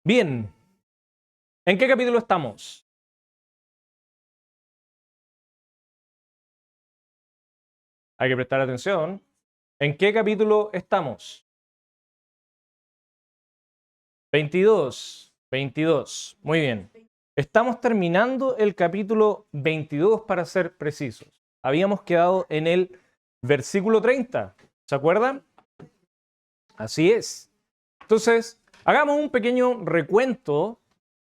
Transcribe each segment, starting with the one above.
Bien, ¿en qué capítulo estamos? Hay que prestar atención. ¿En qué capítulo estamos? 22. 22. Muy bien. Estamos terminando el capítulo 22 para ser precisos. Habíamos quedado en el versículo 30. ¿Se acuerdan? Así es. Entonces, hagamos un pequeño recuento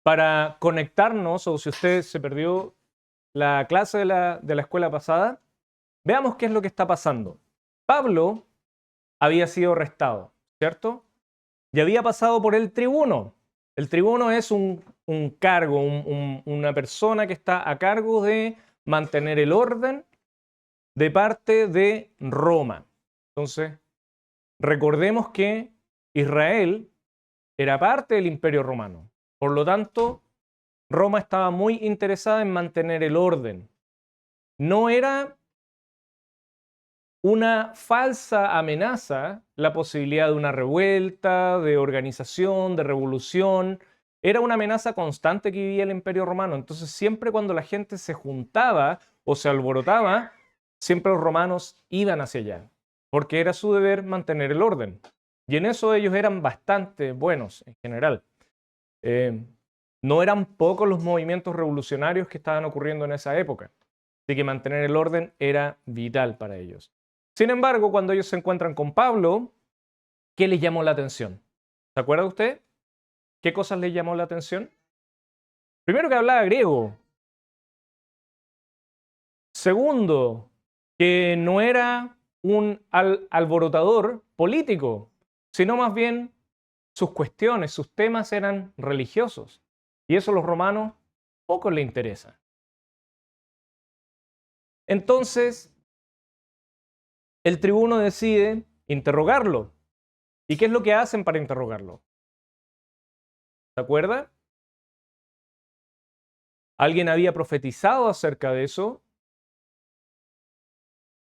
para conectarnos, o si usted se perdió la clase de la escuela pasada, veamos qué es lo que está pasando. Pablo había sido arrestado, ¿cierto? Y había pasado por el tribuno. El tribuno es un cargo, una persona que está a cargo de mantener el orden de parte de Roma. Entonces, recordemos que Israel era parte del Imperio Romano. Por lo tanto, Roma estaba muy interesada en mantener el orden. No era una falsa amenaza la posibilidad de una revuelta, de organización, de revolución. Era una amenaza constante que vivía el Imperio Romano. Entonces, siempre cuando la gente se juntaba o se alborotaba, siempre los romanos iban hacia allá, porque era su deber mantener el orden. Y en eso ellos eran bastante buenos en general. No eran pocos los movimientos revolucionarios que estaban ocurriendo en esa época. Así que mantener el orden era vital para ellos. Sin embargo, cuando ellos se encuentran con Pablo, ¿qué les llamó la atención? ¿Se acuerda usted? ¿Qué cosas les llamó la atención? Primero, que hablaba griego. Segundo, que no era un alborotador político, sino más bien sus cuestiones, sus temas eran religiosos. Y eso a los romanos poco les interesa. Entonces, el tribuno decide interrogarlo. ¿Y qué es lo que hacen para interrogarlo? ¿Se acuerda? ¿Alguien había profetizado acerca de eso?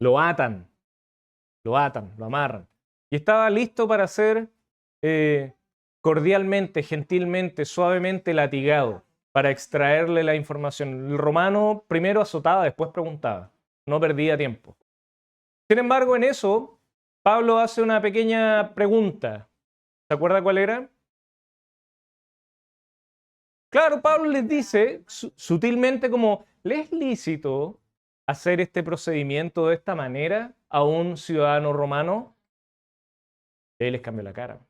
Lo atan, lo amarran. Y estaba listo para ser cordialmente, gentilmente, suavemente latigado para extraerle la información. El romano primero azotaba, después preguntaba. No perdía tiempo. Sin embargo, en eso, Pablo hace una pequeña pregunta. ¿Se acuerda cuál era? Claro, Pablo les dice sutilmente como, ¿le es lícito hacer este procedimiento de esta manera a un ciudadano romano? Él les cambió la cara.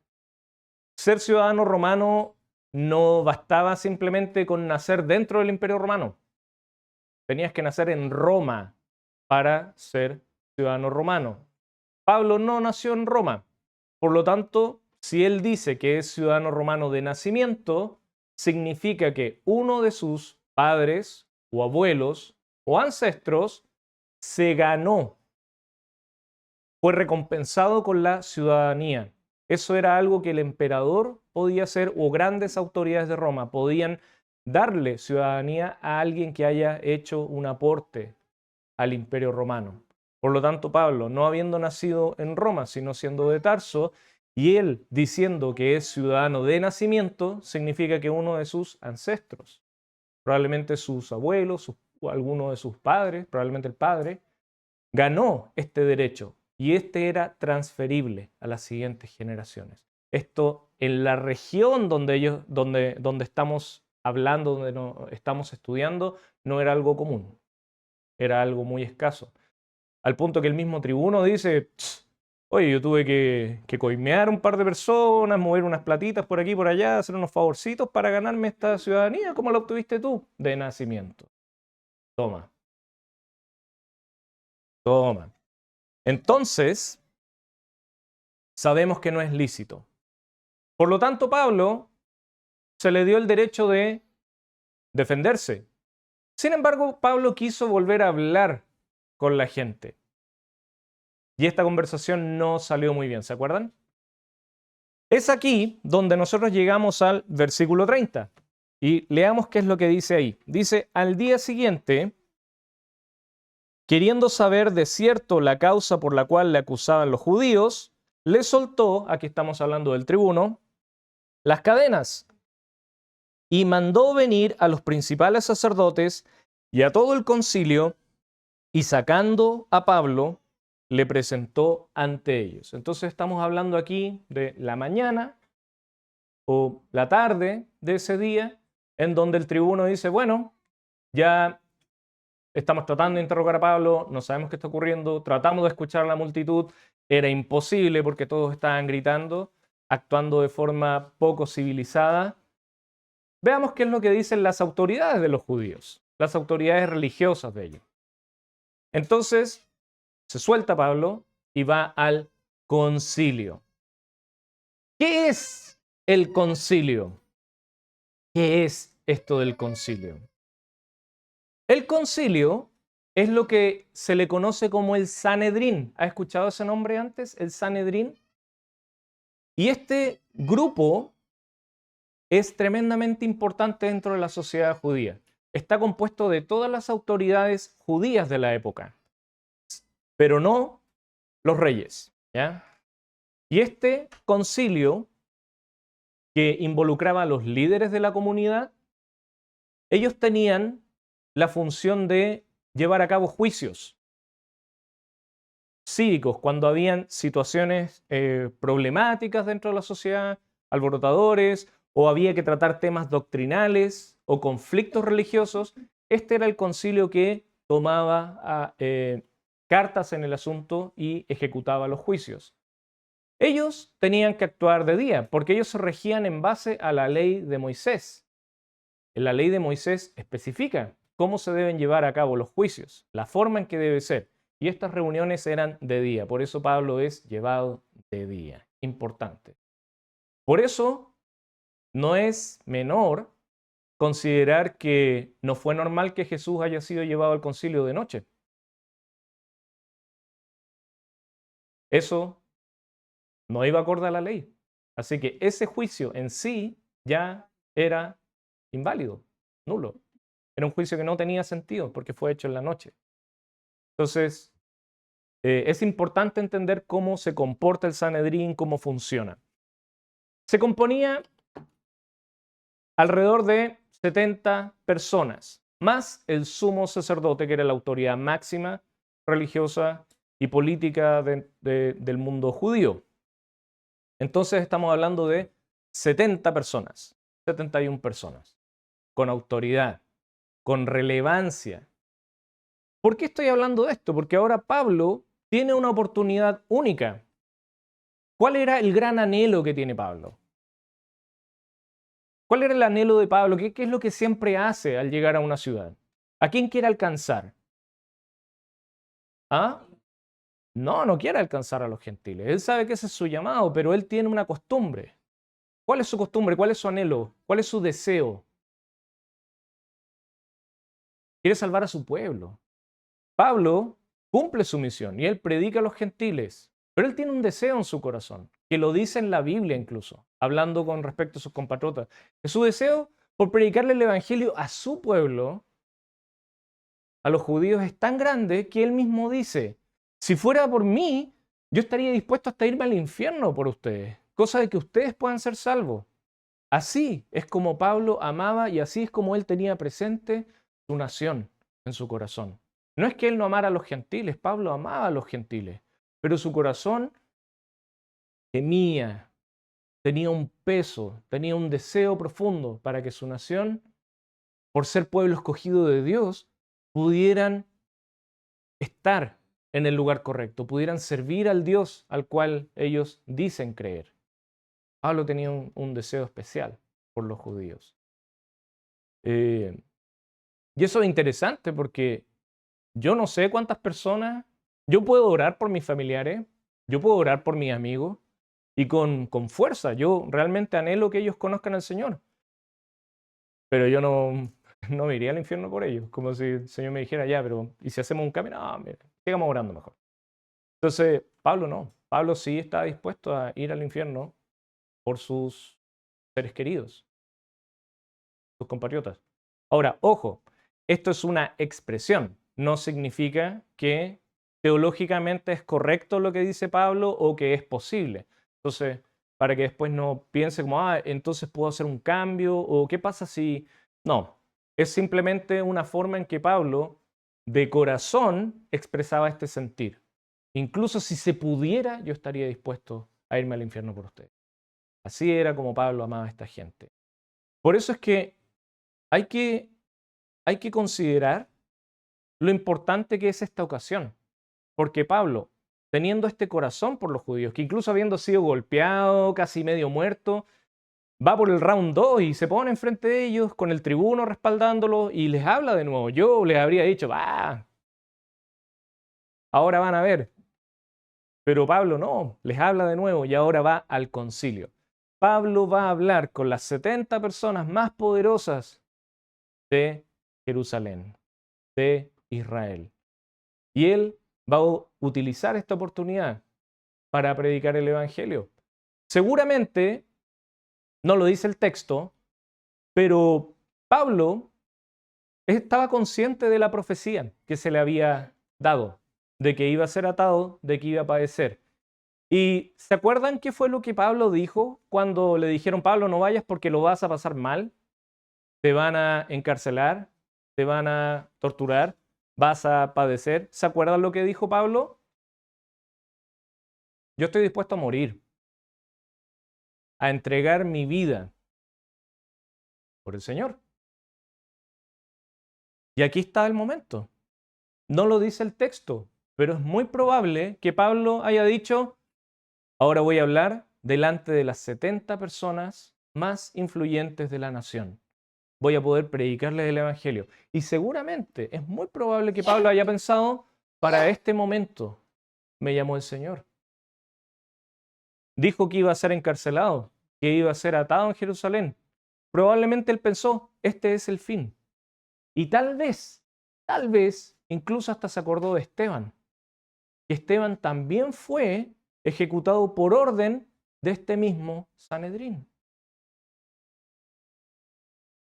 Ser ciudadano romano no bastaba simplemente con nacer dentro del Imperio Romano. Tenías que nacer en Roma para ser ciudadano romano. Pablo no nació en Roma. Por lo tanto, si él dice que es ciudadano romano de nacimiento, significa que uno de sus padres o abuelos o ancestros se ganó, fue recompensado con la ciudadanía. Eso era algo que el emperador podía hacer o grandes autoridades de Roma podían darle ciudadanía a alguien que haya hecho un aporte al Imperio Romano. Por lo tanto, Pablo, no habiendo nacido en Roma, sino siendo de Tarso, y él diciendo que es ciudadano de nacimiento, significa que uno de sus ancestros, probablemente sus abuelos, o alguno de sus padres, probablemente el padre, ganó este derecho y este era transferible a las siguientes generaciones. Esto en la región donde estamos hablando, donde estamos estudiando, no era algo común, era algo muy escaso. Al punto que el mismo tribuno dice, oye, yo tuve que coimear un par de personas, mover unas platitas por aquí y por allá, hacer unos favorcitos para ganarme esta ciudadanía. ¿Cómo la obtuviste tú? De nacimiento. Toma. Toma. Entonces, sabemos que no es lícito. Por lo tanto, Pablo se le dio el derecho de defenderse. Sin embargo, Pablo quiso volver a hablar con la gente. Y esta conversación no salió muy bien, ¿se acuerdan? Es aquí donde nosotros llegamos al versículo 30. Y leamos qué es lo que dice ahí. Dice, al día siguiente, queriendo saber de cierto la causa por la cual le acusaban los judíos, le soltó, aquí estamos hablando del tribuno, las cadenas y mandó venir a los principales sacerdotes y a todo el concilio, y sacando a Pablo, le presentó ante ellos. Entonces estamos hablando aquí de la mañana o la tarde de ese día, en donde el tribuno dice, bueno, ya estamos tratando de interrogar a Pablo, no sabemos qué está ocurriendo, tratamos de escuchar a la multitud, era imposible porque todos estaban gritando, actuando de forma poco civilizada. Veamos qué es lo que dicen las autoridades de los judíos, las autoridades religiosas de ellos. Entonces, se suelta Pablo y va al concilio. ¿Qué es el concilio? ¿Qué es esto del concilio? El concilio es lo que se le conoce como el Sanedrín. ¿Ha escuchado ese nombre antes? El Sanedrín. Y este grupo es tremendamente importante dentro de la sociedad judía. Está compuesto de todas las autoridades judías de la época, pero no los reyes, ¿ya? Y este concilio, que involucraba a los líderes de la comunidad, ellos tenían la función de llevar a cabo juicios cívicos cuando habían situaciones problemáticas dentro de la sociedad, alborotadores, o había que tratar temas doctrinales o conflictos religiosos. Este era el concilio que tomaba cartas en el asunto y ejecutaba los juicios. Ellos tenían que actuar de día, porque ellos se regían en base a la ley de Moisés. La ley de Moisés especifica cómo se deben llevar a cabo los juicios, la forma en que debe ser. Y estas reuniones eran de día, por eso Pablo es llevado de día. Importante. Por eso no es menor considerar que no fue normal que Jesús haya sido llevado al concilio de noche. Eso no iba acorde a la ley. Así que ese juicio en sí ya era inválido, nulo. Era un juicio que no tenía sentido porque fue hecho en la noche. Entonces, es importante entender cómo se comporta el Sanedrín, cómo funciona. Se componía alrededor de 70 personas, más el sumo sacerdote, que era la autoridad máxima religiosa y política del mundo judío. Entonces estamos hablando de 70 personas, 71 personas, con autoridad, con relevancia. ¿Por qué estoy hablando de esto? Porque ahora Pablo tiene una oportunidad única. ¿Cuál era el gran anhelo que tiene Pablo? ¿Cuál era el anhelo de Pablo? ¿Qué es lo que siempre hace al llegar a una ciudad? ¿A quién quiere alcanzar? ¿Ah? No quiere alcanzar a los gentiles. Él sabe que ese es su llamado, pero él tiene una costumbre. ¿Cuál es su costumbre? ¿Cuál es su anhelo? ¿Cuál es su deseo? Quiere salvar a su pueblo. Pablo cumple su misión y él predica a los gentiles, pero él tiene un deseo en su corazón, que lo dice en la Biblia incluso, hablando con respecto a sus compatriotas, que su deseo por predicarle el evangelio a su pueblo, a los judíos, es tan grande que él mismo dice, si fuera por mí, yo estaría dispuesto hasta irme al infierno por ustedes, cosa de que ustedes puedan ser salvos. Así es como Pablo amaba y así es como él tenía presente su nación en su corazón. No es que él no amara a los gentiles, Pablo amaba a los gentiles, pero su corazón temía, tenía un peso, tenía un deseo profundo para que su nación, por ser pueblo escogido de Dios, pudieran estar en el lugar correcto, pudieran servir al Dios al cual ellos dicen creer. Pablo tenía un deseo especial por los judíos. Y eso es interesante porque yo no sé cuántas personas, yo puedo orar por mis familiares, yo puedo orar por mis amigos y con fuerza. Yo realmente anhelo que ellos conozcan al Señor. Pero yo no me iría al infierno por ellos. Como si el Señor me dijera, ya, pero ¿y si hacemos un cambio? No, mira, sigamos orando mejor. Entonces, Pablo no. Pablo sí está dispuesto a ir al infierno por sus seres queridos, sus compatriotas. Ahora, ojo, esto es una expresión. No significa que teológicamente es correcto lo que dice Pablo o que es posible. Entonces, para que después no piense como, entonces puedo hacer un cambio, o qué pasa si... No, es simplemente una forma en que Pablo, de corazón, expresaba este sentir. Incluso si se pudiera, yo estaría dispuesto a irme al infierno por ustedes. Así era como Pablo amaba a esta gente. Por eso es que hay que considerar lo importante que es esta ocasión. Porque Pablo, teniendo este corazón por los judíos, que incluso habiendo sido golpeado, casi medio muerto, va por el round 2 y se pone enfrente de ellos con el tribuno respaldándolo y les habla de nuevo. Yo les habría dicho, ahora van a ver. Pero Pablo no, les habla de nuevo y ahora va al concilio. Pablo va a hablar con las 70 personas más poderosas de Jerusalén, de Israel. Y él va a utilizar esta oportunidad para predicar el Evangelio. Seguramente, no lo dice el texto, pero Pablo estaba consciente de la profecía que se le había dado, de que iba a ser atado, de que iba a padecer. ¿Y se acuerdan qué fue lo que Pablo dijo cuando le dijeron, Pablo, no vayas porque lo vas a pasar mal? Te van a encarcelar, te van a torturar, vas a padecer. ¿Se acuerdan lo que dijo Pablo? Yo estoy dispuesto a morir, a entregar mi vida por el Señor. Y aquí está el momento. No lo dice el texto, pero es muy probable que Pablo haya dicho, ahora voy a hablar delante de las 70 personas más influyentes de la nación. Voy a poder predicarles el Evangelio. Y seguramente es muy probable que Pablo haya pensado, para este momento me llamó el Señor. Dijo que iba a ser encarcelado, que iba a ser atado en Jerusalén. Probablemente él pensó, este es el fin. Y tal vez, incluso hasta se acordó de Esteban. Que Esteban también fue ejecutado por orden de este mismo Sanedrín.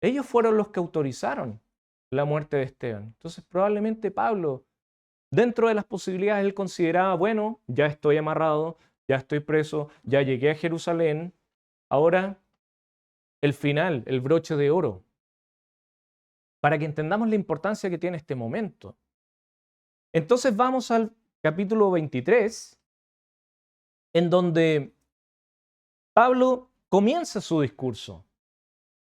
Ellos fueron los que autorizaron la muerte de Esteban. Entonces probablemente Pablo, dentro de las posibilidades, él consideraba, bueno, ya estoy amarrado, ya estoy preso, ya llegué a Jerusalén, ahora el final, el broche de oro, para que entendamos la importancia que tiene este momento. Entonces vamos al capítulo 23, en donde Pablo comienza su discurso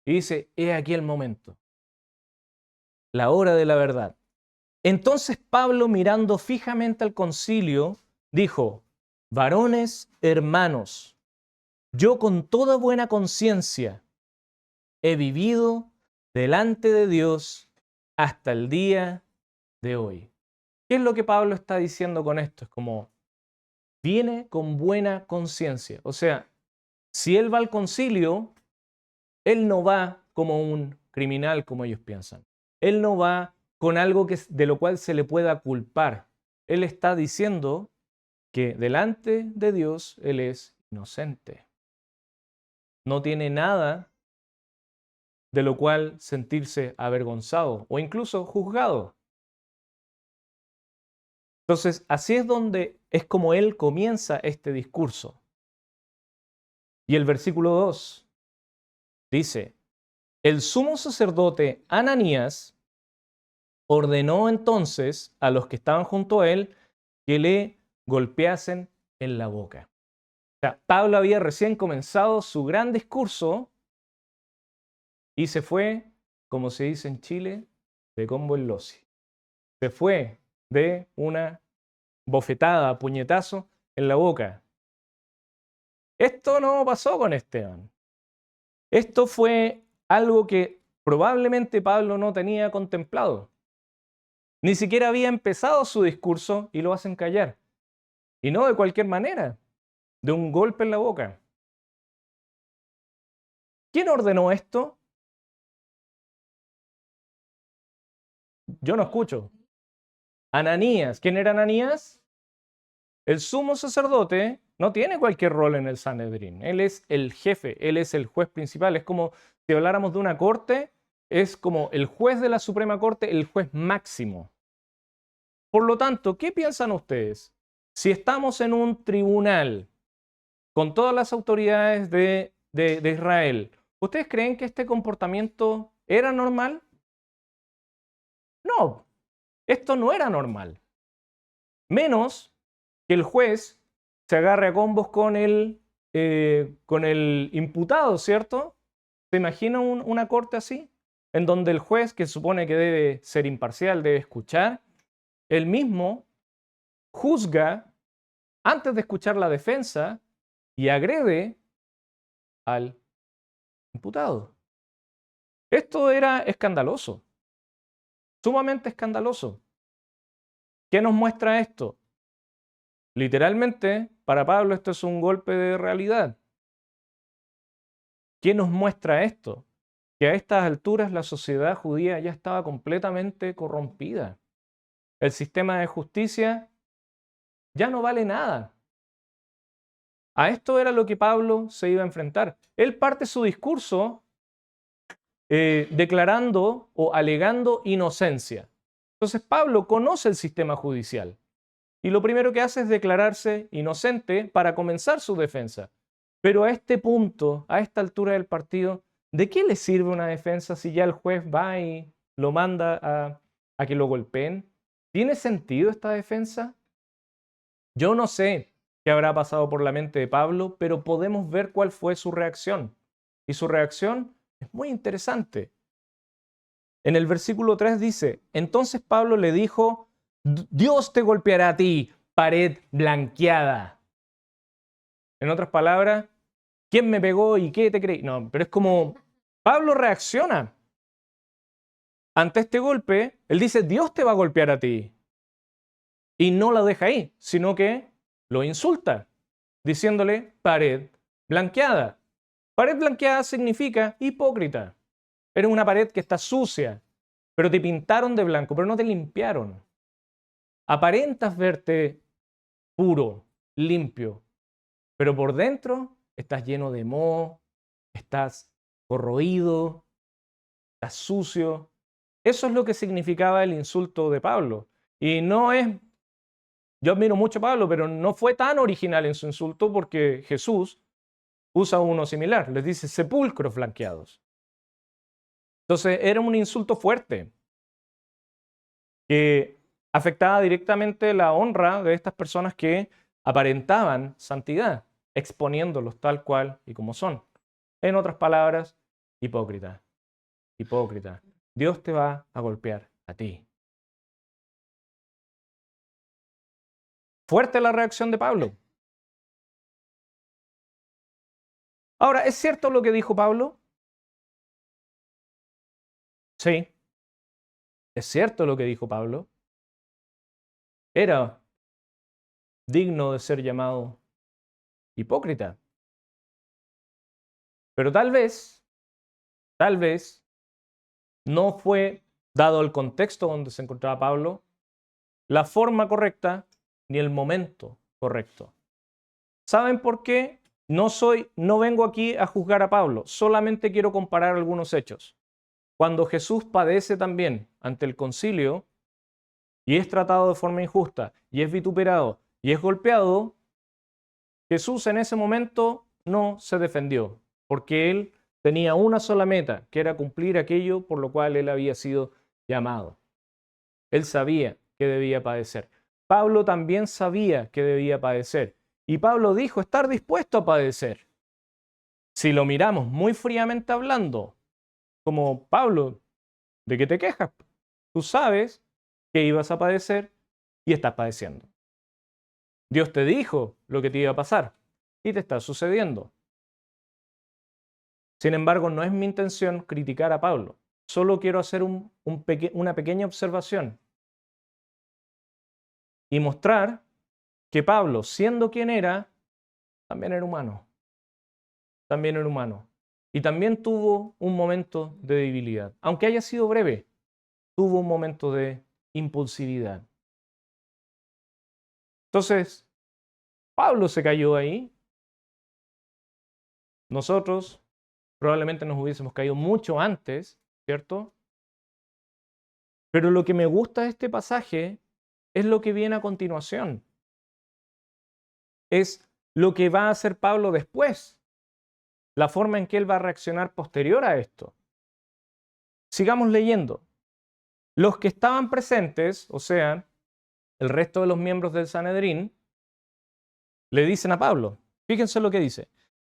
y dice, he aquí el momento, la hora de la verdad. Entonces Pablo, mirando fijamente al concilio, dijo, varones hermanos, yo con toda buena conciencia he vivido delante de Dios hasta el día de hoy. ¿Qué es lo que Pablo está diciendo con esto? Es como, viene con buena conciencia. O sea, si él va al concilio, él no va como un criminal como ellos piensan. Él no va con algo de lo cual se le pueda culpar. Él está diciendo que delante de Dios él es inocente. No tiene nada de lo cual sentirse avergonzado o incluso juzgado. Entonces, así es como él comienza este discurso. Y el versículo 2 dice, el sumo sacerdote Ananías ordenó entonces a los que estaban junto a él que le golpeasen en la boca. O sea, Pablo había recién comenzado su gran discurso y se fue, como se dice en Chile, de combo en loci. Se fue de una bofetada, puñetazo en la boca. Esto no pasó con Esteban. Esto fue algo que probablemente Pablo no tenía contemplado. Ni siquiera había empezado su discurso y lo hacen callar. Y no de cualquier manera, de un golpe en la boca. ¿Quién ordenó esto? Yo no escucho. Ananías. ¿Quién era Ananías? El sumo sacerdote no tiene cualquier rol en el Sanedrín. Él es el jefe, él es el juez principal. Es como si habláramos de una corte, es como el juez de la Suprema Corte, el juez máximo. Por lo tanto, ¿qué piensan ustedes? Si estamos en un tribunal con todas las autoridades de Israel. ¿Ustedes creen que este comportamiento era normal? No, esto no era normal. Menos que el juez se agarre a combos con el imputado, ¿cierto? ¿Se imagina una corte así? En donde el juez, que supone que debe ser imparcial, debe escuchar, él mismo juzga antes de escuchar la defensa y agrede al imputado. Esto era escandaloso, sumamente escandaloso. ¿Qué nos muestra esto? Literalmente, para Pablo esto es un golpe de realidad. ¿Qué nos muestra esto? Que a estas alturas la sociedad judía ya estaba completamente corrompida. El sistema de justicia ya no vale nada. A esto era lo que Pablo se iba a enfrentar. Él parte su discurso declarando o alegando inocencia. Entonces Pablo conoce el sistema judicial y lo primero que hace es declararse inocente para comenzar su defensa. Pero a este punto, a esta altura del partido, ¿de qué le sirve una defensa si ya el juez va y lo manda a que lo golpeen? ¿Tiene sentido esta defensa? Yo no sé qué habrá pasado por la mente de Pablo, pero podemos ver cuál fue su reacción. Y su reacción es muy interesante. En el versículo 3 dice, entonces Pablo le dijo, Dios te golpeará a ti, pared blanqueada. En otras palabras, ¿quién me pegó y qué te creí? No, pero es como Pablo reacciona ante este golpe. Él dice, Dios te va a golpear a ti. Y no lo deja ahí, sino que lo insulta, diciéndole pared blanqueada. Pared blanqueada significa hipócrita. Eres una pared que está sucia, pero te pintaron de blanco, pero no te limpiaron. Aparentas verte puro, limpio, pero por dentro estás lleno de moho, estás corroído, estás sucio. Eso es lo que significaba el insulto de Pablo. Y no es, yo admiro mucho a Pablo, pero no fue tan original en su insulto porque Jesús usa uno similar. Les dice sepulcros blanqueados. Entonces era un insulto fuerte que afectaba directamente la honra de estas personas que aparentaban santidad, exponiéndolos tal cual y como son. En otras palabras, hipócrita, hipócrita. Dios te va a golpear a ti. Fuerte la reacción de Pablo. Ahora, ¿es cierto lo que dijo Pablo? Sí, es cierto lo que dijo Pablo. Era digno de ser llamado hipócrita. Pero tal vez, no fue, dado el contexto donde se encontraba Pablo, la forma correcta ni el momento correcto. ¿Saben por qué? No vengo aquí a juzgar a Pablo, solamente quiero comparar algunos hechos. Cuando Jesús padece también ante el concilio y es tratado de forma injusta y es vituperado y es golpeado, Jesús en ese momento no se defendió, porque él tenía una sola meta, que era cumplir aquello por lo cual él había sido llamado. Él sabía que debía padecer. Pablo también sabía que debía padecer. Y Pablo dijo estar dispuesto a padecer. Si lo miramos muy fríamente hablando, como Pablo, ¿de qué te quejas? Tú sabes que ibas a padecer y estás padeciendo. Dios te dijo lo que te iba a pasar y te está sucediendo. Sin embargo, no es mi intención criticar a Pablo. Solo quiero hacer una pequeña observación y mostrar que Pablo, siendo quien era, también era humano. También era humano. Y también tuvo un momento de debilidad. Aunque haya sido breve, tuvo un momento de impulsividad. Entonces, Pablo se cayó ahí. Nosotros probablemente nos hubiésemos caído mucho antes, ¿cierto? Pero lo que me gusta de este pasaje es lo que viene a continuación. Es lo que va a hacer Pablo después, la forma en que él va a reaccionar posterior a esto. Sigamos leyendo. Los que estaban presentes, o sea, el resto de los miembros del Sanedrín, le dicen a Pablo, fíjense lo que dice,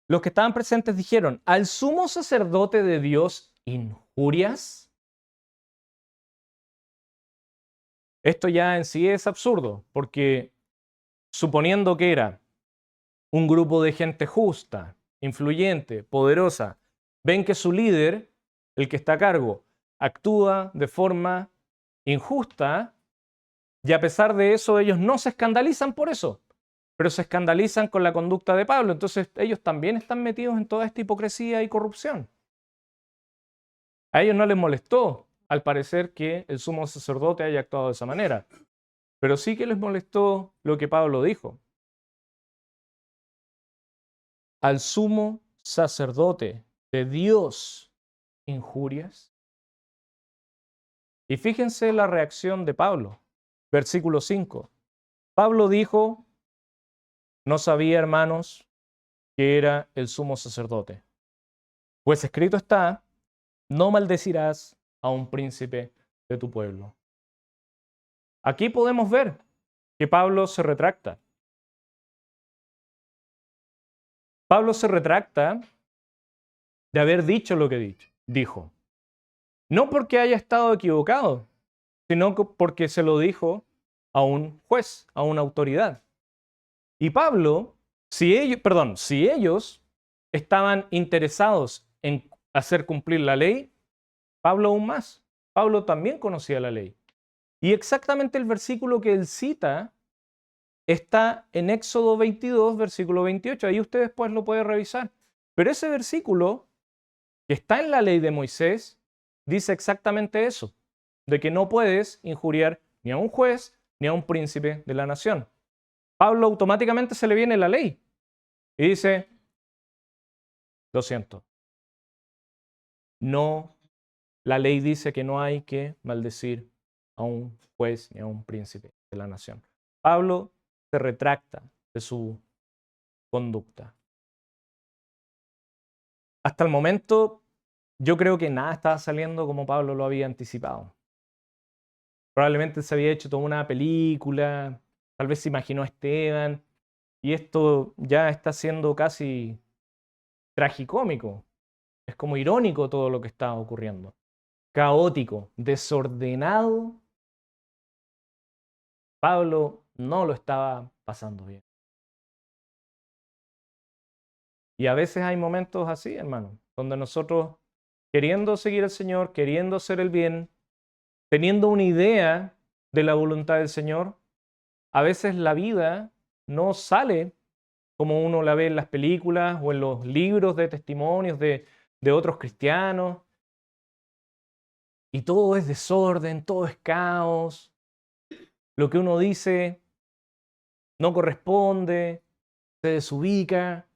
los que estaban presentes dijeron, ¿al sumo sacerdote de Dios injurias? Esto ya en sí es absurdo, porque suponiendo que era un grupo de gente justa, influyente, poderosa, ven que su líder, el que está a cargo, actúa de forma injusta, y a pesar de eso ellos no se escandalizan por eso, pero se escandalizan con la conducta de Pablo. Entonces ellos también están metidos en toda esta hipocresía y corrupción. A ellos no les molestó, al parecer, que el sumo sacerdote haya actuado de esa manera, pero sí que les molestó lo que Pablo dijo. Al sumo sacerdote de Dios injurias. Y fíjense la reacción de Pablo. Versículo 5. Pablo dijo, no sabía, hermanos, que era el sumo sacerdote. Pues escrito está, no maldecirás a un príncipe de tu pueblo. Aquí podemos ver que Pablo se retracta. Pablo se retracta de haber dicho lo que dijo. No porque haya estado equivocado, sino porque se lo dijo a un juez, a una autoridad. Y Pablo, si ellos estaban interesados en hacer cumplir la ley, Pablo aún más. Pablo también conocía la ley. Y exactamente el versículo que él cita está en Éxodo 22, versículo 28. Ahí usted después lo puede revisar. Pero ese versículo que está en la ley de Moisés dice exactamente eso, de que no puedes injuriar ni a un juez ni a un príncipe de la nación. Pablo automáticamente se le viene la ley y dice, lo siento, no, la ley dice que no hay que maldecir a un juez ni a un príncipe de la nación. Pablo se retracta de su conducta. Hasta el momento, yo creo que nada estaba saliendo como Pablo lo había anticipado. Probablemente se había hecho toda una película, tal vez se imaginó a Esteban, y esto ya está siendo casi tragicómico. Es como irónico todo lo que está ocurriendo. Caótico, desordenado. Pablo no lo estaba pasando bien. Y a veces hay momentos así, hermano, donde nosotros, queriendo seguir al Señor, queriendo hacer el bien, teniendo una idea de la voluntad del Señor, a veces la vida no sale como uno la ve en las películas o en los libros de testimonios de otros cristianos. Y todo es desorden, todo es caos. Lo que uno dice no corresponde, se desubica,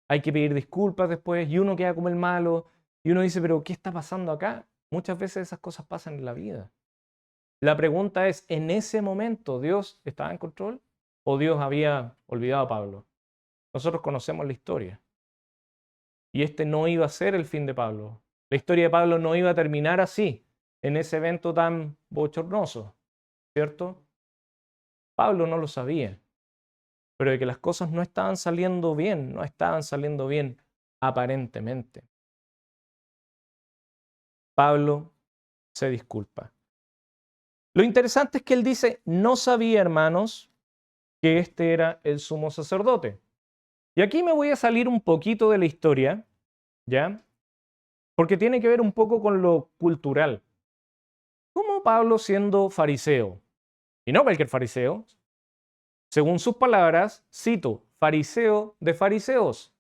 hay que pedir disculpas después y uno queda como el malo y uno dice, pero ¿qué está pasando acá? Muchas veces esas cosas pasan en la vida. La pregunta es, ¿en ese momento Dios estaba en control o Dios había olvidado a Pablo? Nosotros conocemos la historia. Y este no iba a ser el fin de Pablo. La historia de Pablo no iba a terminar así, en ese evento tan bochornoso, ¿cierto? Pablo no lo sabía, pero de que las cosas no estaban saliendo bien, no estaban saliendo bien aparentemente. Pablo se disculpa. Lo interesante es que él dice, no sabía, hermanos, que este era el sumo sacerdote. Y aquí me voy a salir un poquito de la historia, ¿ya? Porque tiene que ver un poco con lo cultural. ¿Cómo Pablo siendo fariseo? Y no cualquier fariseo. Según sus palabras, cito, fariseo de fariseos.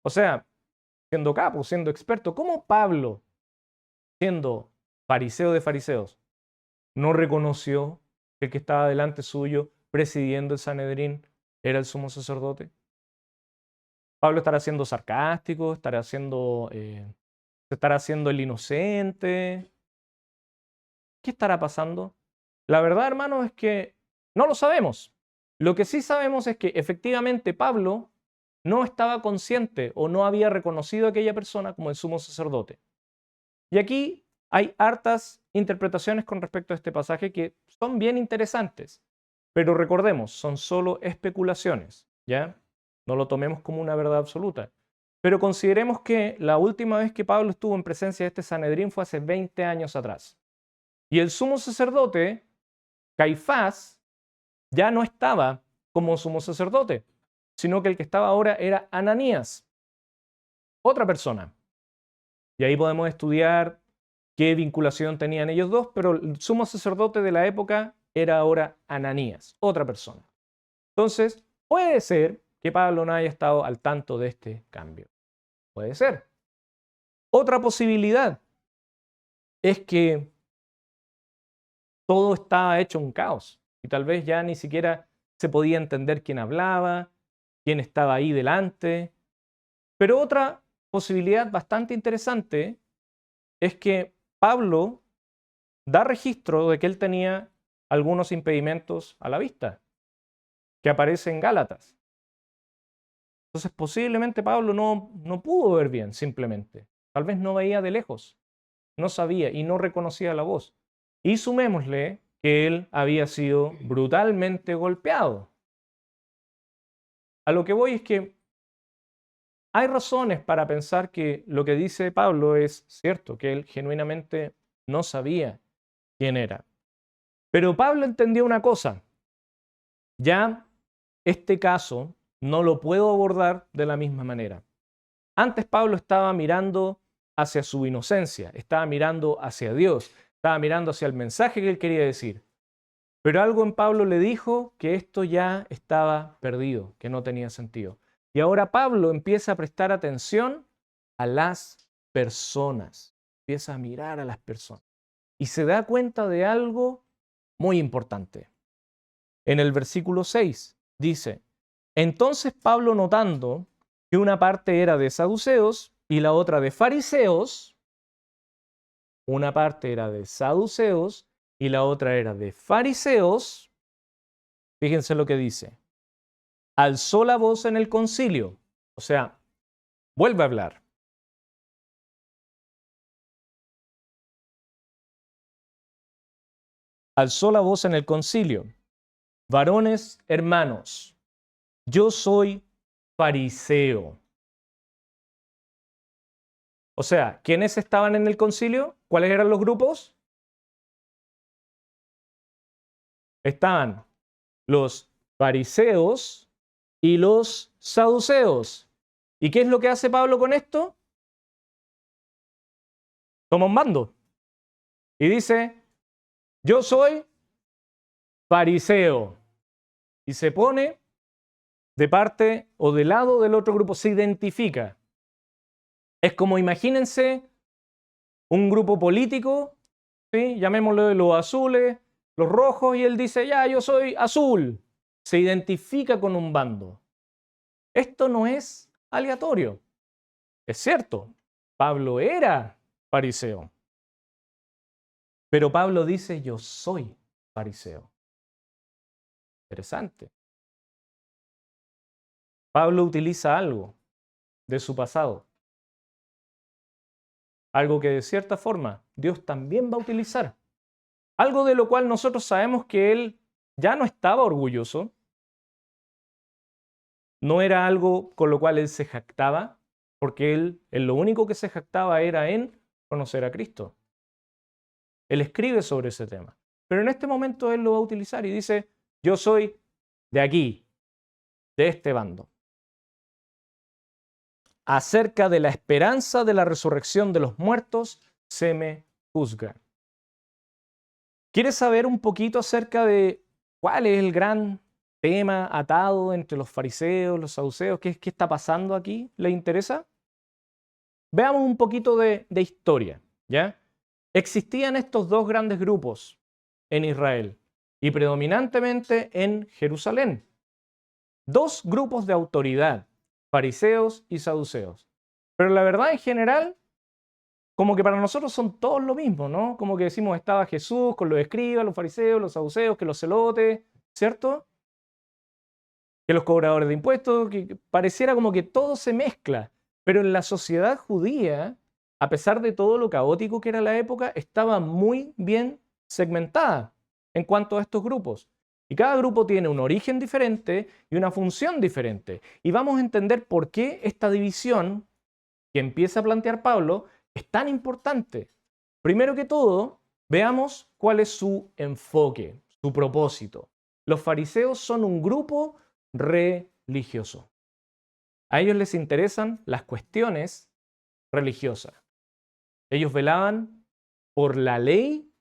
O sea, siendo capo, siendo experto. ¿Cómo Pablo, siendo fariseo de fariseos, no reconoció que el que estaba delante suyo presidiendo el Sanedrín era el sumo sacerdote? Pablo estará siendo sarcástico, se estará haciendo el inocente. ¿Qué estará pasando? La verdad, hermanos, es que no lo sabemos. Lo que sí sabemos es que efectivamente Pablo no estaba consciente o no había reconocido a aquella persona como el sumo sacerdote. Y aquí hay hartas interpretaciones con respecto a este pasaje que son bien interesantes, pero recordemos, son solo especulaciones, ¿ya? No lo tomemos como una verdad absoluta. Pero consideremos que la última vez que Pablo estuvo en presencia de este Sanedrín fue hace 20 años atrás. Y el sumo sacerdote, Caifás, ya no estaba como sumo sacerdote, sino que el que estaba ahora era Ananías, otra persona. Y ahí podemos estudiar qué vinculación tenían ellos dos, pero el sumo sacerdote de la época era ahora Ananías, otra persona. Entonces, puede ser que Pablo no haya estado al tanto de este cambio. Puede ser. Otra posibilidad es que todo estaba hecho un caos y tal vez ya ni siquiera se podía entender quién hablaba, quién estaba ahí delante. Pero otra posibilidad bastante interesante es que Pablo da registro de que él tenía algunos impedimentos a la vista, que aparece en Gálatas. Entonces posiblemente Pablo no pudo ver bien simplemente. Tal vez no veía de lejos, no sabía y no reconocía la voz. Y sumémosle que él había sido brutalmente golpeado. A lo que voy es que hay razones para pensar que lo que dice Pablo es cierto, que él genuinamente no sabía quién era. Pero Pablo entendió una cosa, ya este caso no lo puedo abordar de la misma manera. Antes Pablo estaba mirando hacia su inocencia, estaba mirando hacia Dios, estaba mirando hacia el mensaje que él quería decir. Pero algo en Pablo le dijo que esto ya estaba perdido, que no tenía sentido. Y ahora Pablo empieza a prestar atención a las personas, empieza a mirar a las personas y se da cuenta de algo muy importante. En el versículo 6 dice, entonces Pablo, notando que una parte era de saduceos y la otra de fariseos, una parte era de saduceos y la otra era de fariseos, fíjense lo que dice, alzó la voz en el concilio, o sea, vuelve a hablar. Alzó la voz en el concilio, varones hermanos, yo soy fariseo. O sea, ¿quiénes estaban en el concilio? ¿Cuáles eran los grupos? Estaban los fariseos y los saduceos. ¿Y qué es lo que hace Pablo con esto? Toma un bando y dice, yo soy fariseo. Y se pone de parte o del lado del otro grupo, se identifica. Es como, imagínense, un grupo político, ¿sí? Llamémoslo de los azules, los rojos, y él dice, ya, yo soy azul. Se identifica con un bando. Esto no es aleatorio. Es cierto, Pablo era fariseo. Pero Pablo dice, yo soy fariseo. Interesante. Pablo utiliza algo de su pasado. Algo que de cierta forma Dios también va a utilizar. Algo de lo cual nosotros sabemos que él ya no estaba orgulloso. No era algo con lo cual él se jactaba, porque él en lo único que se jactaba era en conocer a Cristo. Él escribe sobre ese tema. Pero en este momento él lo va a utilizar y dice, yo soy de aquí, de este bando. Acerca de la esperanza de la resurrección de los muertos, se me juzga. ¿Quieres saber un poquito acerca de cuál es el gran tema atado entre los fariseos, los saduceos? ¿Qué está pasando aquí? ¿Le interesa? Veamos un poquito de historia, ¿ya? Existían estos dos grandes grupos en Israel y predominantemente en Jerusalén. Dos grupos de autoridad, fariseos y saduceos. Pero la verdad en general, como que para nosotros son todos lo mismo, ¿no? Como que decimos, estaba Jesús con los escribas, los fariseos, los saduceos, que los celotes, ¿cierto? que los cobradores de impuestos, que pareciera como que todo se mezcla. Pero en la sociedad judía, a pesar de todo lo caótico que era la época, estaba muy bien segmentada en cuanto a estos grupos. Y cada grupo tiene un origen diferente y una función diferente. Y vamos a entender por qué esta división que empieza a plantear Pablo es tan importante. Primero que todo, veamos cuál es su enfoque, su propósito. Los fariseos son un grupo religioso. A ellos les interesan las cuestiones religiosas. Ellos velaban por la ley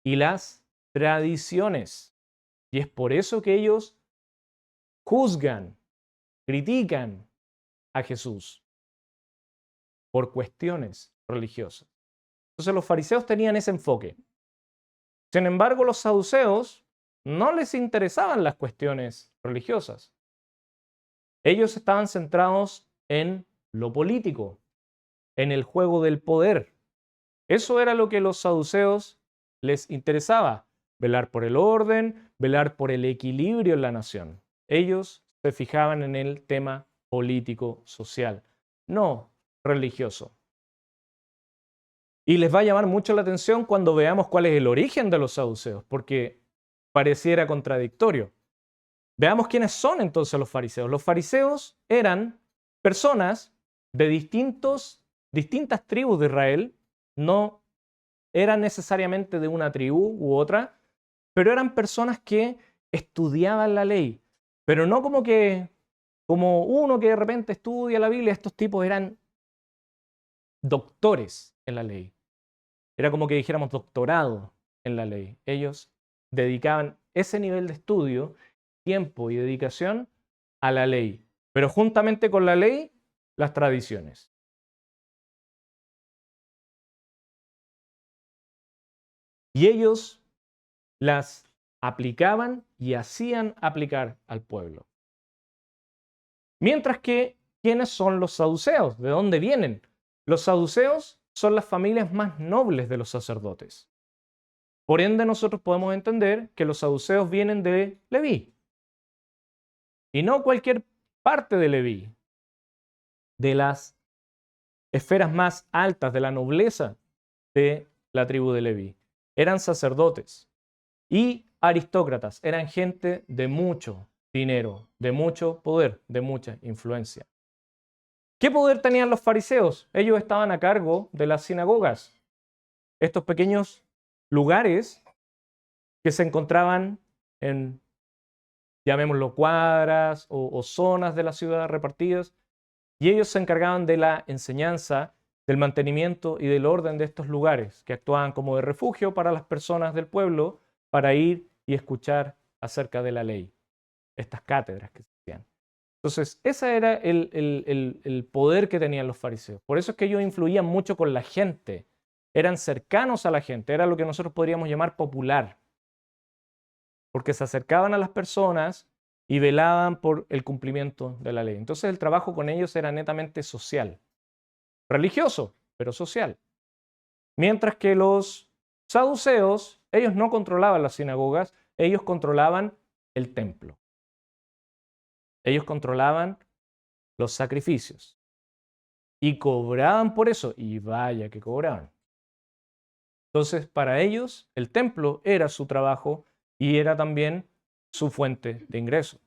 y las tradiciones. Y es por eso que ellos juzgan, critican a Jesús por cuestiones religiosas. Entonces los fariseos tenían ese enfoque. Sin embargo, los saduceos no les interesaban las cuestiones religiosas. Ellos estaban centrados en lo político, en el juego del poder. Eso era lo que a los saduceos les interesaba, velar por el orden, velar por el equilibrio en la nación. Ellos se fijaban en el tema político-social, no religioso. Y les va a llamar mucho la atención cuando veamos cuál es el origen de los saduceos, porque pareciera contradictorio. Veamos quiénes son entonces los fariseos. Los fariseos eran personas de distintas tribus de Israel, no eran necesariamente de una tribu u otra, pero eran personas que estudiaban la ley, pero no como uno que de repente estudia la Biblia. Estos tipos eran doctores en la ley. Era como que dijéramos doctorado en la ley. Ellos dedicaban ese nivel de estudio, tiempo y dedicación a la ley, pero juntamente con la ley, las tradiciones. Y ellos las aplicaban y hacían aplicar al pueblo. Mientras que, ¿quiénes son los saduceos? ¿De dónde vienen? Los saduceos son las familias más nobles de los sacerdotes. Por ende, nosotros podemos entender que los saduceos vienen de Leví. Y no cualquier parte de Leví, de las esferas más altas de la nobleza de la tribu de Leví. Eran sacerdotes y aristócratas, eran gente de mucho dinero, de mucho poder, de mucha influencia. ¿Qué poder tenían los fariseos? Ellos estaban a cargo de las sinagogas, estos pequeños lugares que se encontraban en, llamémoslo, cuadras o zonas de la ciudad repartidas, y ellos se encargaban de la enseñanza, del mantenimiento y del orden de estos lugares, que actuaban como de refugio para las personas del pueblo para ir y escuchar acerca de la ley, estas cátedras que se hacían. Entonces, ese era el poder que tenían los fariseos. Por eso es que ellos influían mucho con la gente, eran cercanos a la gente, era lo que nosotros podríamos llamar popular, porque se acercaban a las personas y velaban por el cumplimiento de la ley. Entonces el trabajo con ellos era netamente social, religioso, pero social. Mientras que los saduceos, ellos no controlaban las sinagogas, ellos controlaban el templo. Ellos controlaban los sacrificios. Y cobraban por eso, y vaya que cobraban. Entonces, para ellos, el templo era su trabajo y era también su fuente de ingreso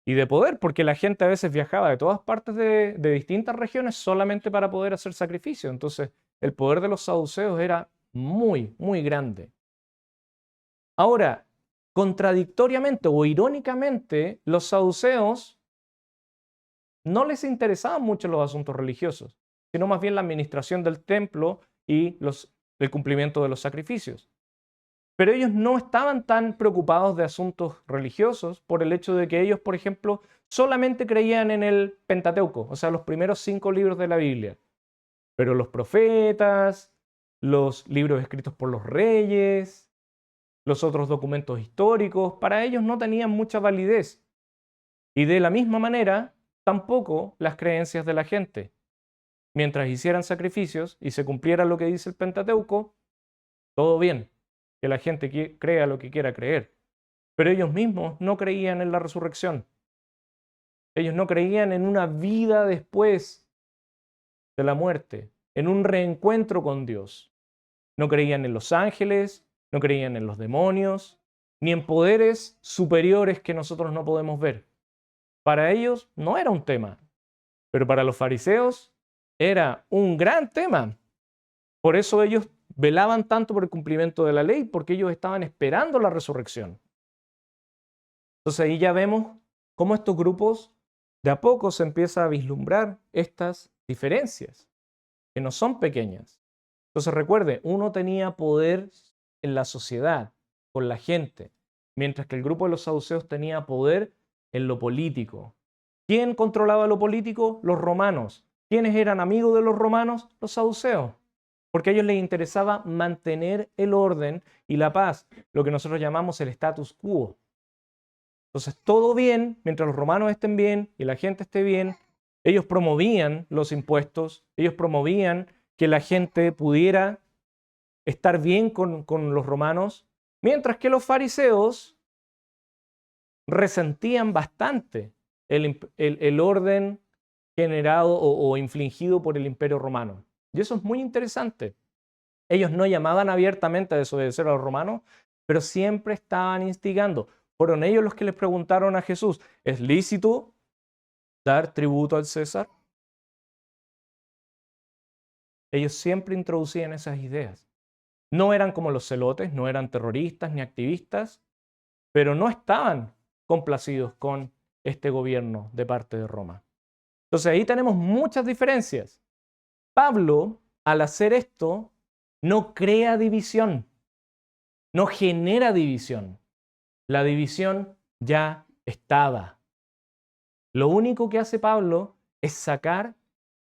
y de poder, porque la gente a veces viajaba de todas partes de distintas regiones solamente para poder hacer sacrificios. Entonces, el poder de los saduceos era muy, muy grande. Ahora, contradictoriamente o irónicamente, los saduceos no les interesaban mucho los asuntos religiosos, sino más bien la administración del templo y el cumplimiento de los sacrificios. Pero ellos no estaban tan preocupados de asuntos religiosos por el hecho de que ellos, por ejemplo, solamente creían en el Pentateuco, o sea, los primeros 5 libros de la Biblia. Pero los profetas, los libros escritos por los reyes, los otros documentos históricos, para ellos no tenían mucha validez. Y de la misma manera, tampoco las creencias de la gente. Mientras hicieran sacrificios y se cumpliera lo que dice el Pentateuco, todo bien. Que la gente crea lo que quiera creer. Pero ellos mismos no creían en la resurrección, Ellos no creían en una vida después de la muerte, en un reencuentro con Dios. No creían en los ángeles, no creían en los demonios, ni en poderes superiores que nosotros no podemos ver. Para ellos no era un tema, pero para los fariseos era un gran tema. Por eso ellos velaban tanto por el cumplimiento de la ley, porque ellos estaban esperando la resurrección. Entonces ahí ya vemos cómo estos grupos de a poco se empieza a vislumbrar estas diferencias, que no son pequeñas. Entonces recuerde, uno tenía poder en la sociedad, con la gente, mientras que el grupo de los saduceos tenía poder en lo político. ¿Quién controlaba lo político? Los romanos. ¿Quiénes eran amigos de los romanos? Los saduceos. Porque a ellos les interesaba mantener el orden y la paz, lo que nosotros llamamos el status quo. Entonces, todo bien, mientras los romanos estén bien y la gente esté bien, ellos promovían los impuestos, ellos promovían que la gente pudiera estar bien con los romanos, mientras que los fariseos resentían bastante el orden generado o infligido por el imperio romano. Y eso es muy interesante. Ellos no llamaban abiertamente a desobedecer a los romanos, pero siempre estaban instigando. Fueron ellos los que les preguntaron a Jesús, ¿es lícito dar tributo al César? Ellos siempre introducían esas ideas. No eran como los celotes, no eran terroristas ni activistas, pero no estaban complacidos con este gobierno de parte de Roma. Entonces ahí tenemos muchas diferencias. Pablo, al hacer esto, no crea división, no genera división. La división ya estaba. Lo único que hace Pablo es sacar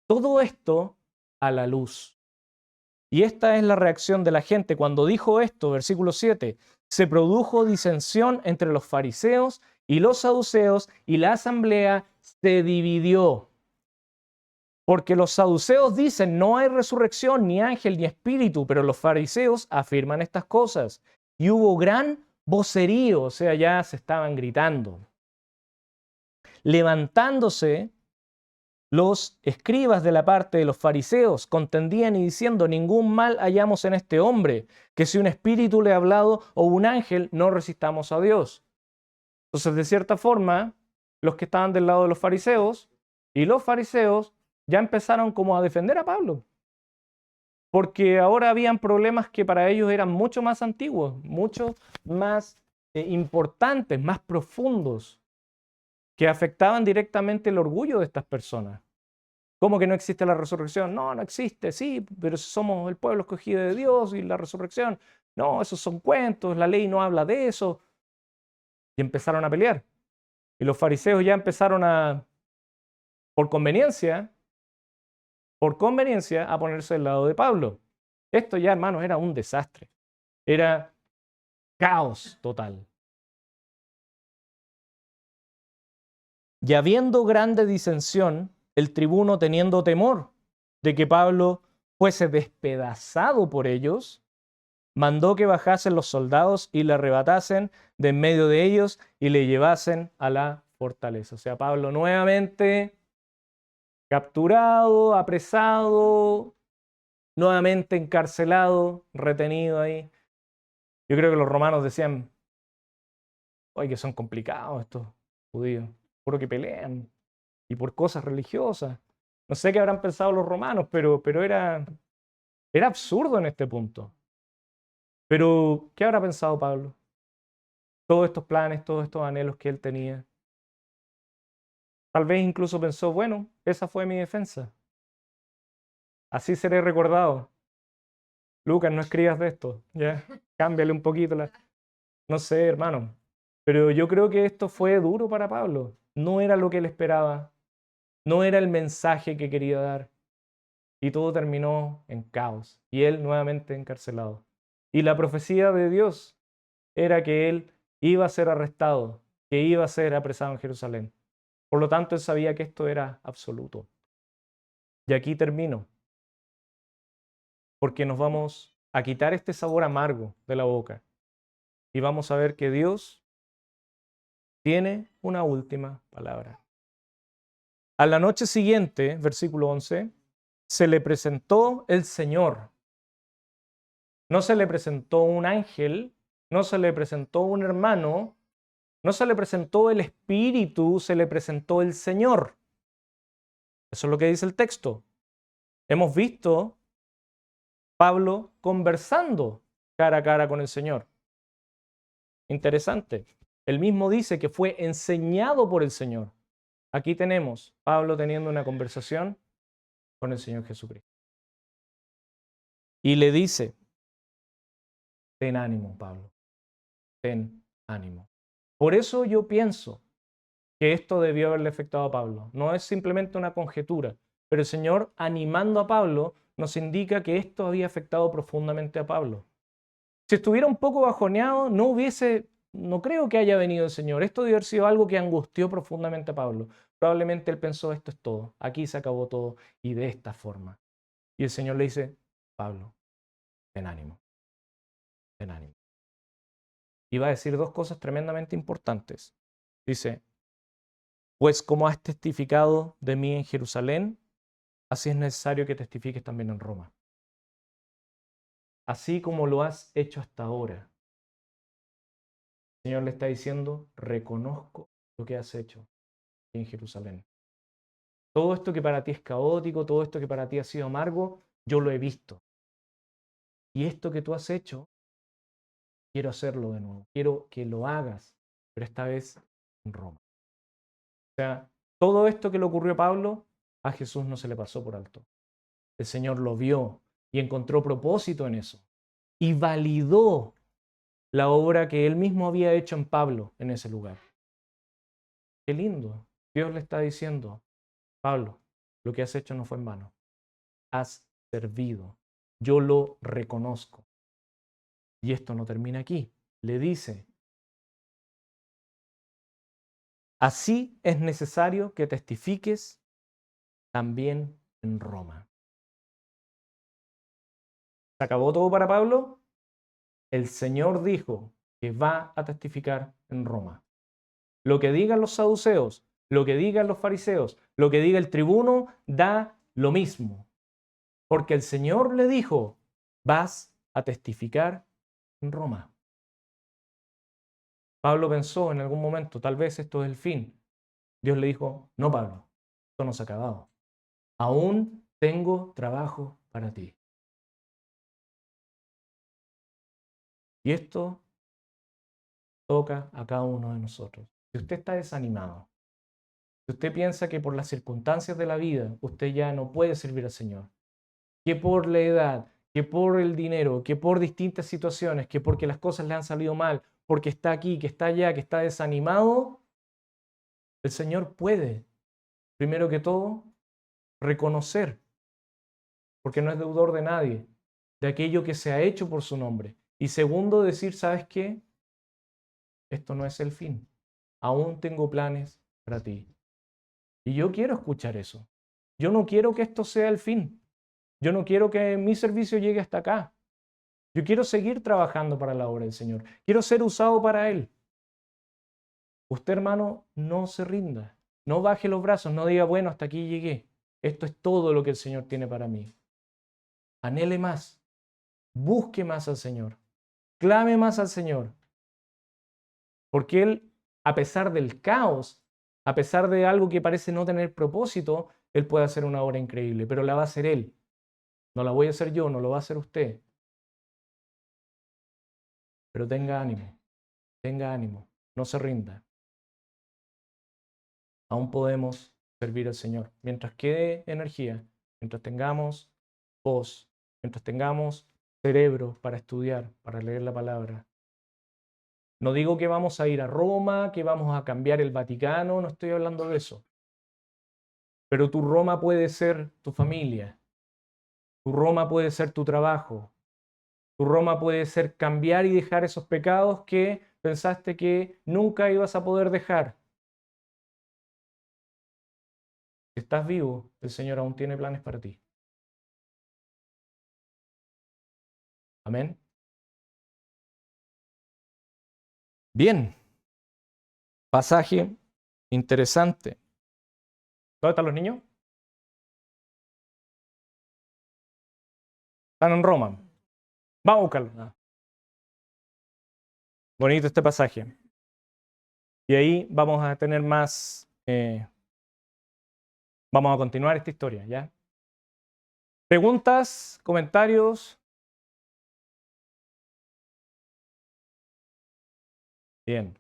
todo esto a la luz. Y esta es la reacción de la gente. Cuando dijo esto, versículo 7, se produjo disensión entre los fariseos y los saduceos y la asamblea se dividió. Porque los saduceos dicen no hay resurrección, ni ángel, ni espíritu, pero los fariseos afirman estas cosas. Y hubo gran vocerío, o sea, ya se estaban gritando. Levantándose, los escribas de la parte de los fariseos contendían y diciendo, ningún mal hallamos en este hombre, que si un espíritu le ha hablado o un ángel, no resistamos a Dios. Entonces, de cierta forma, los que estaban del lado de los fariseos y los fariseos ya empezaron como a defender a Pablo. Porque ahora habían problemas que para ellos eran mucho más antiguos, mucho más importantes, más profundos, que afectaban directamente el orgullo de estas personas. ¿Cómo que no existe la resurrección? No, no existe, sí, pero somos el pueblo escogido de Dios y la resurrección. No, esos son cuentos, la ley no habla de eso. Y empezaron a pelear. Y los fariseos ya empezaron por conveniencia, a ponerse del lado de Pablo. Esto ya, hermanos, era un desastre. Era caos total. Y habiendo grande disensión, el tribuno, teniendo temor de que Pablo fuese despedazado por ellos, mandó que bajasen los soldados y le arrebatasen de en medio de ellos y le llevasen a la fortaleza. O sea, Pablo nuevamente capturado, apresado, nuevamente encarcelado, retenido ahí. Yo creo que los romanos decían, oye, que son complicados estos judíos, puro que pelean y por cosas religiosas. No sé qué habrán pensado los romanos, pero era absurdo en este punto. Pero, ¿qué habrá pensado Pablo? Todos estos planes, todos estos anhelos que él tenía. Tal vez incluso pensó, bueno, esa fue mi defensa. Así seré recordado. Lucas, no escribas de esto, ya, cámbiale un poquito No sé, hermano. Pero yo creo que esto fue duro para Pablo. No era lo que él esperaba. No era el mensaje que quería dar. Y todo terminó en caos. Y él nuevamente encarcelado. Y la profecía de Dios era que él iba a ser arrestado, que iba a ser apresado en Jerusalén. Por lo tanto, él sabía que esto era absoluto. Y aquí termino, porque nos vamos a quitar este sabor amargo de la boca y vamos a ver que Dios tiene una última palabra. A la noche siguiente, versículo 11, se le presentó el Señor. No se le presentó un ángel, no se le presentó un hermano, no se le presentó el Espíritu, se le presentó el Señor. Eso es lo que dice el texto. Hemos visto Pablo conversando cara a cara con el Señor. Interesante. Él mismo dice que fue enseñado por el Señor. Aquí tenemos Pablo teniendo una conversación con el Señor Jesucristo. Y le dice, ten ánimo, Pablo, ten ánimo. Por eso yo pienso que esto debió haberle afectado a Pablo. No es simplemente una conjetura, pero el Señor animando a Pablo nos indica que esto había afectado profundamente a Pablo. Si estuviera un poco bajoneado, no creo que haya venido el Señor. Esto debe haber sido algo que angustió profundamente a Pablo. Probablemente él pensó, esto es todo, aquí se acabó todo y de esta forma. Y el Señor le dice, Pablo, ten ánimo, ten ánimo. Y va a decir dos cosas tremendamente importantes. Dice, pues como has testificado de mí en Jerusalén, así es necesario que testifiques también en Roma. Así como lo has hecho hasta ahora. El Señor le está diciendo, reconozco lo que has hecho en Jerusalén. Todo esto que para ti es caótico, todo esto que para ti ha sido amargo, yo lo he visto. Y esto que tú has hecho, quiero hacerlo de nuevo. Quiero que lo hagas, pero esta vez en Roma. O sea, todo esto que le ocurrió a Pablo, a Jesús no se le pasó por alto. El Señor lo vio y encontró propósito en eso. Y validó la obra que él mismo había hecho en Pablo en ese lugar. Qué lindo. Dios le está diciendo, Pablo, lo que has hecho no fue en vano. Has servido. Yo lo reconozco. Y esto no termina aquí. Le dice, así es necesario que testifiques también en Roma. ¿Se acabó todo para Pablo? El Señor dijo que va a testificar en Roma. Lo que digan los saduceos, lo que digan los fariseos, lo que diga el tribuno, da lo mismo. Porque el Señor le dijo, vas a testificar en Roma. Pablo pensó en algún momento, tal vez esto es el fin. Dios le dijo, no, Pablo, esto no se ha acabado. Aún tengo trabajo para ti. Y esto toca a cada uno de nosotros. Si usted está desanimado, si usted piensa que por las circunstancias de la vida usted ya no puede servir al Señor, que por la edad, que por el dinero, que por distintas situaciones, que porque las cosas le han salido mal, porque está aquí, que está allá, que está desanimado, el Señor puede, primero que todo, reconocer, porque no es deudor de nadie, de aquello que se ha hecho por su nombre. Y segundo, decir, ¿sabes qué? Esto no es el fin. Aún tengo planes para ti. Y yo quiero escuchar eso. Yo no quiero que esto sea el fin. Yo no quiero que mi servicio llegue hasta acá. Yo quiero seguir trabajando para la obra del Señor. Quiero ser usado para Él. Usted, hermano, no se rinda. No baje los brazos. No diga, bueno, hasta aquí llegué. Esto es todo lo que el Señor tiene para mí. Anhele más. Busque más al Señor. Clame más al Señor. Porque Él, a pesar del caos, a pesar de algo que parece no tener propósito, Él puede hacer una obra increíble, pero la va a hacer Él. No la voy a hacer yo, no lo va a hacer usted. Pero tenga ánimo, no se rinda. Aún podemos servir al Señor. Mientras quede energía, mientras tengamos voz, mientras tengamos cerebro para estudiar, para leer la palabra. No digo que vamos a ir a Roma, que vamos a cambiar el Vaticano, no estoy hablando de eso. Pero tu Roma puede ser tu familia, tu Roma puede ser tu trabajo, tu Roma puede ser cambiar y dejar esos pecados que pensaste que nunca ibas a poder dejar. Si estás vivo, el Señor aún tiene planes para ti. Amén. Bien, pasaje interesante. ¿Dónde están los niños? Están en Roma. Vamos a buscarlo. Bonito este pasaje. Y ahí vamos a tener más, vamos a continuar esta historia, ¿ya? ¿Preguntas? ¿Comentarios? Bien.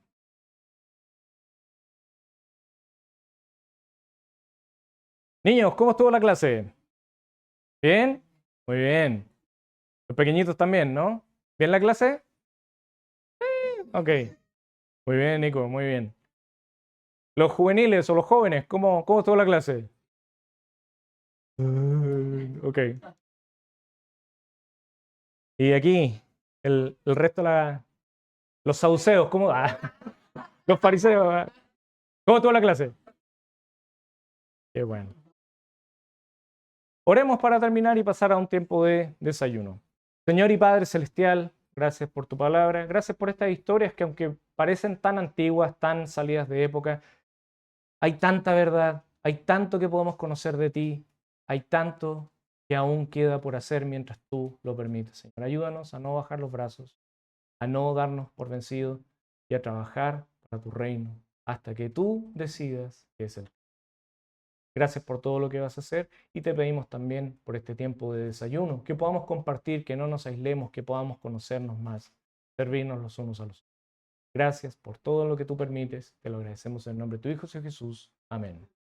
Niños, ¿cómo estuvo la clase? ¿Bien? Muy bien. Los pequeñitos también, ¿no? ¿Bien la clase? Ok. Muy bien, Nico, muy bien. Los juveniles o los jóvenes, ¿cómo estuvo la clase? Ok. Y aquí, el resto, los saduceos, ¿cómo? Los fariseos, ¿cómo estuvo la clase? Qué bueno. Oremos para terminar y pasar a un tiempo de desayuno. Señor y Padre Celestial, gracias por tu palabra, gracias por estas historias que aunque parecen tan antiguas, tan salidas de época, hay tanta verdad, hay tanto que podemos conocer de ti, hay tanto que aún queda por hacer mientras tú lo permites, Señor. Ayúdanos a no bajar los brazos, a no darnos por vencidos y a trabajar para tu reino hasta que tú decidas que es el. Gracias por todo lo que vas a hacer y te pedimos también por este tiempo de desayuno, que podamos compartir, que no nos aislemos, que podamos conocernos más, servirnos los unos a los otros. Gracias por todo lo que tú permites, te lo agradecemos en el nombre de tu Hijo Jesús. Amén.